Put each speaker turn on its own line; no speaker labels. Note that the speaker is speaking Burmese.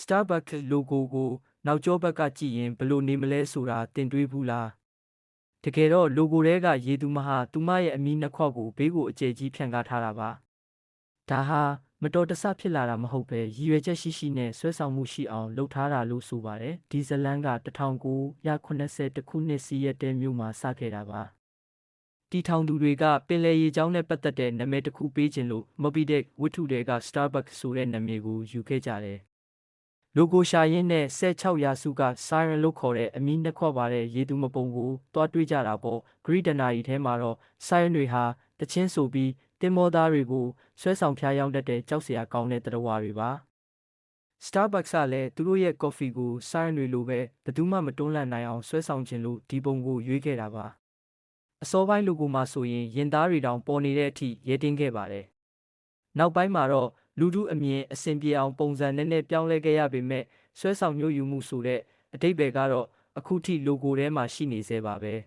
Starbucks logo ကိုနောက်ကျောဘက်ကကြည့်ရင်ဘယ်လိုနေမလဲဆိုတာတင်တွေးဘူးလားတကယ်တော့ logo ထဲကရေသူမဟာသူမရဲ့အမီနှစ်ခွကိုဘေးကိုအကျယ်ကြီးဖြန့်ကားထားတာပါဒါဟာမတော်တဆဖြစ်လာတာမဟုတ်ပဲရည်ရွယ်ချက်ရှိရှိနဲ့ဆွဲဆောင်မှုရှိအောင်လုပ်ထားတာလို့ဆိုပါတယ်ဒီဇလန်က1980ခုနှစ်စီရက်တဲမြို့မှာစခဲ့တာပါတီထောင်သူတွေကပင်လယ်ရေကြောင်းနဲ့ပတ်သက်တဲ့နာမည်တစ်ခုပေးခြင်းလို့ Moby Dick ဝတ္ထုတွေက Starbucks ဆိုတဲ့နာမည်ကိုယူခဲ့ကြတယ်။လိုဂိုရှာရင်းနဲ့16ရာစုက Siren လို့ခေါ်တဲ့အမီနှစ်ခွပါတဲ့ရေသူမပုံကိုတွားတွေးကြတာပေါ့။ဂရိဒနာရီထဲမှာတော့ Siren တွေဟာတချင်းဆိုပြီးတင်မောသားတွေကိုဆွဲဆောင်ဖျားယောင်းတတ်တဲ့ကြောက်စရာကောင်းတဲ့တရားဝါတွေပါ။ Starbucks ကလည်းသူတို့ရဲ့ coffee ကို Siren တွေလိုပဲဘယ်သူမှမတွန်းလှန်နိုင်အောင်ဆွဲဆောင်ခြင်းလို့ဒီပုံကိုရွေးခဲ့တာပါ။အစောပိုင်း logo မှာဆိုရင်ရင်သားတွေတောင်ပေါ်နေတဲ့အထိရဲတင်းခဲ့ပါတယ်။နောက်ပိုင်းမှာတော့လူထုအမြင်အဆင်ပြေအောင်ပုံစံနည်းနည်းပြောင်းလဲခဲ့ရပေမဲ့ဆွဲဆောင်မျိုးယူမှုဆိုတဲ့အဓိပ္ပာယ်ကတော့အခုထိ logo ထဲမှာရှိနေသေးပါပဲ။